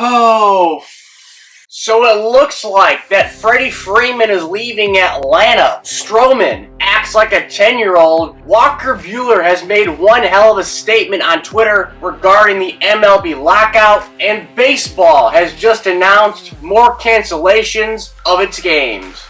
Oh, so it looks like that Freddie Freeman is leaving Atlanta. Stroman acts like a 10-year-old. Walker Bueller has made one hell of a statement on Twitter regarding the MLB lockout. And baseball has just announced more cancellations of its games.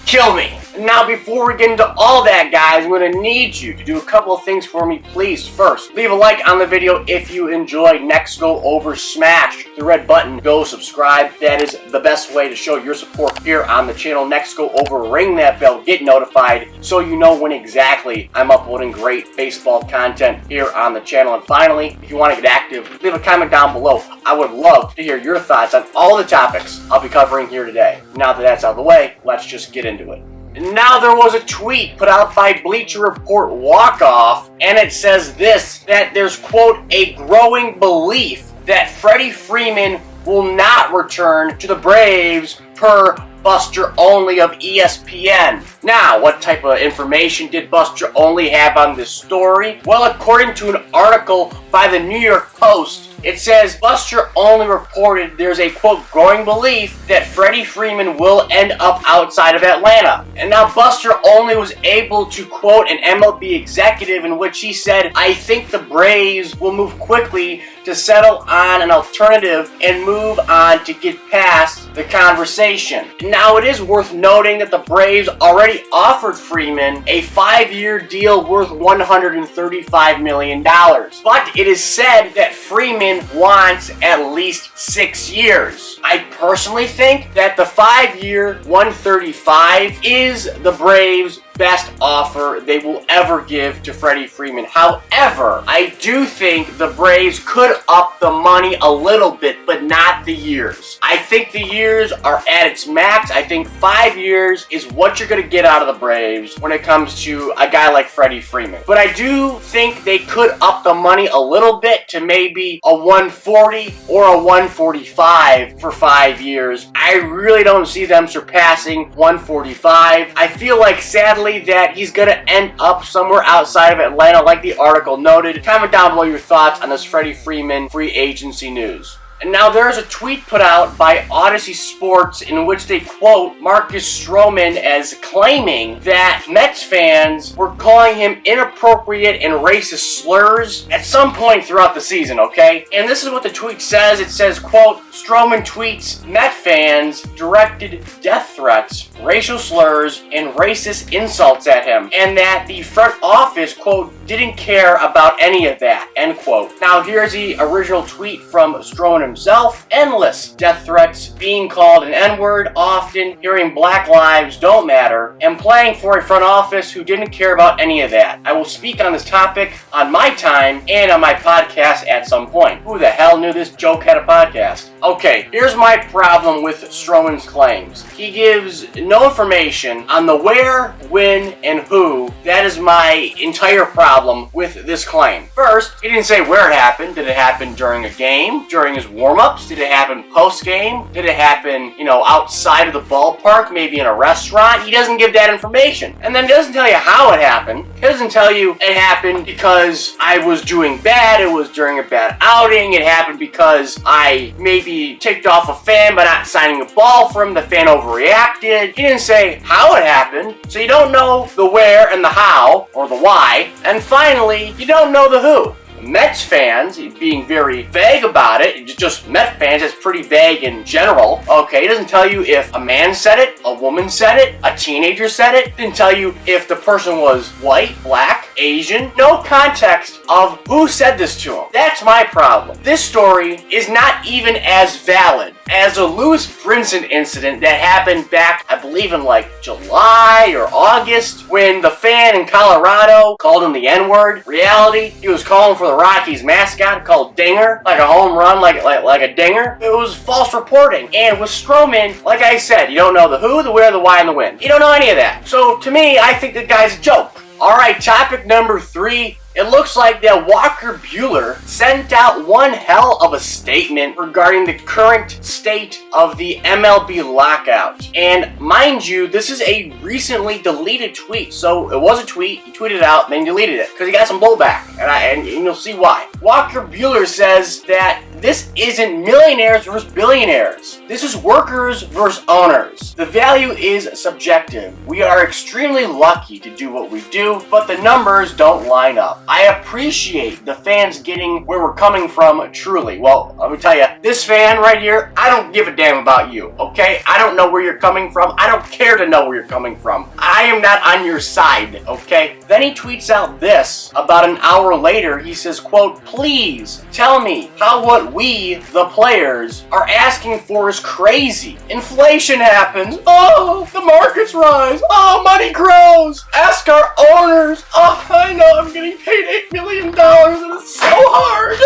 Kill me. Now, before we get into all that, guys, I'm going to need you to do a couple of things for me, please. First, leave a like on the video if you enjoyed. Next, go over, smash the red button, go subscribe. That is the best way to show your support here on the channel. Next, go over, ring that bell, get notified so you know when exactly I'm uploading great baseball content here on the channel. And finally, if you want to get active, leave a comment down below. I would love to hear your thoughts on all the topics I'll be covering here today. Now that that's out of the way, let's just get into it. Now, there was a tweet put out by Bleacher Report Walk-Off, and it says this, that there's, quote, a growing belief that Freddie Freeman will not return to the Braves per Buster Olney of ESPN. Now, what type of information did Buster Olney have on this story? Well, according to an article by the New York Post, it says Buster Olney reported there's a, quote, growing belief that Freddie Freeman will end up outside of Atlanta. And now Buster Olney was able to quote an MLB executive in which he said, I think the Braves will move quickly to settle on an alternative and move on to get past the conversation. Now, it is worth noting that the Braves already offered Freeman a 5-year deal worth $135 million. But it is said that Freeman wants at least 6 years. I personally think that the 5-year $135 is the Braves' best offer they will ever give to Freddie Freeman. However, I do think the Braves could up the money a little bit, but not the years. I think the years are at its max. I think 5 years is what you're going to get out of the Braves when it comes to a guy like Freddie Freeman. But I do think they could up the money a little bit to maybe a 140 or a 145 for 5 years. I really don't see them surpassing 145. I feel like, sadly, that he's going to end up somewhere outside of Atlanta, like the article noted. Comment down below your thoughts on this Freddie Freeman free agency news. And now there is a tweet put out by Odyssey Sports in which they quote Marcus Stroman as claiming that Mets fans were calling him inappropriate and racist slurs at some point throughout the season, okay? And this is what the tweet says. It says, quote, Stroman tweets, Met fans directed death threats, racial slurs, and racist insults at him, and that the front office, quote, didn't care about any of that, end quote. Now, here's the original tweet from Stroman himself. Endless death threats, being called an N-word often, hearing Black lives don't matter, and playing for a front office who didn't care about any of that. I will speak on this topic on my time and on my podcast at some point. Who the hell knew this joke had a podcast? Okay, here's my problem with Stroman's claims. He gives no information on the where, when, and who. That is my entire problem with this claim. First, he didn't say where it happened. Did it happen during a game? During his warm-ups? Did it happen post-game? Did it happen, outside of the ballpark? Maybe in a restaurant? He doesn't give that information. And then he doesn't tell you how it happened. He doesn't tell you it happened because I was doing bad. It was during a bad outing. It happened because I maybe ticked off a fan by not signing a ball for him. The fan overreacted. He didn't say how it happened. So you don't know the where and the how, or the why. And finally, you don't know the who. Mets fans, being very vague about it, just Mets fans, it's pretty vague in general. Okay, it doesn't tell you if a man said it, a woman said it, a teenager said it. It didn't tell you if the person was white, black, Asian. No context of who said this to him. That's my problem. This story is not even as valid as a Lewis Brinson incident that happened back, I believe, in like July or August, when the fan in Colorado called him the N-word. Reality, he was calling for the Rockies mascot called Dinger, like a home run, like a dinger. It was false reporting. And with Stroman, like I said, you don't know the who, the where, the why, and the when. You don't know any of that. So to me, I think the guy's a joke. Alright, topic number 3. It looks like that Walker Bueller sent out one hell of a statement regarding the current state of the MLB lockout. And mind you, this is a recently deleted tweet. So it was a tweet, he tweeted it out, then deleted it because he got some blowback, and you'll see why. Walker Bueller says that this isn't millionaires versus billionaires. This is workers versus owners. The value is subjective. We are extremely lucky to do what we do, but the numbers don't line up. I appreciate the fans getting where we're coming from, truly. Well, let me tell you, this fan right here, I don't give a damn about you, okay? I don't know where you're coming from. I don't care to know where you're coming from. I am not on your side, okay? Then he tweets out this. About an hour later, he says, quote, "Please tell me how what we, the players, are asking for is crazy. Inflation happens. Oh, the markets rise. Oh, money grows. Ask our owners. Oh, I know I'm getting paid $8 million and it's so hard.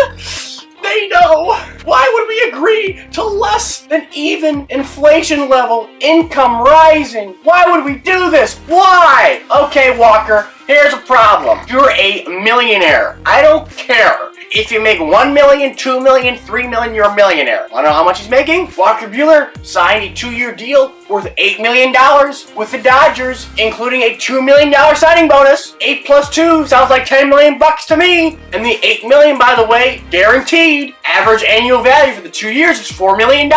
They know. Why would we agree to less than even inflation level income rising? Why would we do this? Why?" Okay, Walker, here's a problem. You're a millionaire. I don't care. If you make $1 million, $2 million, $3 million, you're a millionaire. Wanna know how much he's making? Walker Bueller signed a 2-year deal worth $8 million with the Dodgers, including a $2 million signing bonus. 8 plus 2 sounds like $10 million bucks to me. And the $8 million, by the way, guaranteed. Average annual value for the 2 years is $4 million.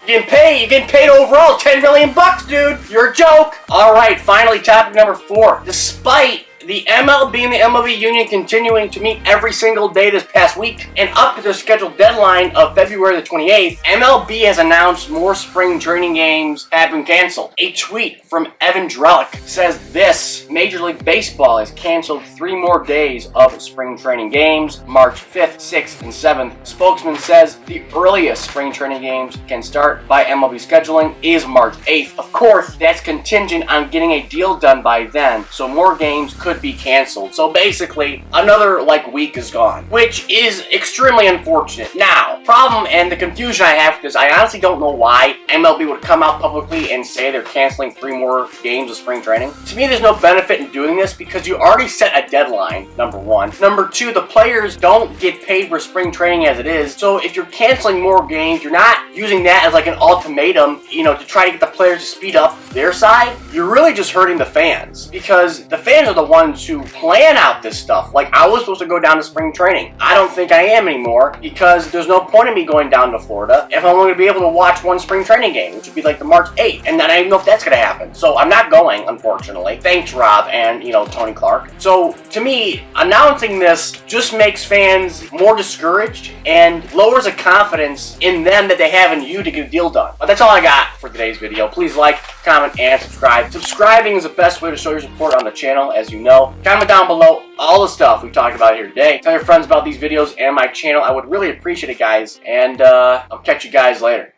You're getting paid overall $10 million bucks, dude. You're a joke. All right, finally, topic number 4. Despite the MLB and the MLB union continuing to meet every single day this past week and up to their scheduled deadline of February the 28th, MLB has announced more spring training games have been canceled. A tweet from Evan Drellick says this: Major League Baseball has canceled 3 more days of spring training games, March 5th, 6th, and 7th. Spokesman says the earliest spring training games can start by MLB scheduling is March 8th. Of course, that's contingent on getting a deal done by then, so more games could be canceled. So basically, another week is gone, which is extremely unfortunate. Now, problem and the confusion I have is I honestly don't know why MLB would come out publicly and say they're canceling 3 more games of spring training. To me, there's no benefit in doing this because you already set a deadline, number 1. Number 2, the players don't get paid for spring training as it is. So if you're canceling more games, you're not using that as like an ultimatum, to try to get the players to speed up their side. You're really just hurting the fans because the fans are the ones who plan out this stuff. Like, I was supposed to go down to spring training. I don't think I am anymore because there's no point in me going down to Florida if I'm only going to be able to watch one spring training game, which would be like the March 8th. And then I don't even know if that's going to happen. So I'm not going, unfortunately. Thanks, Rob and, Tony Clark. So to me, announcing this just makes fans more discouraged and lowers the confidence in them that they have in you to get a deal done. But that's all I got for today's video. Please like, comment, and subscribe. Subscribing is the best way to show your support on the channel, as you know. Comment down below all the stuff we talked about here today. Tell your friends about these videos and my channel. I would really appreciate it, guys. And I'll catch you guys later.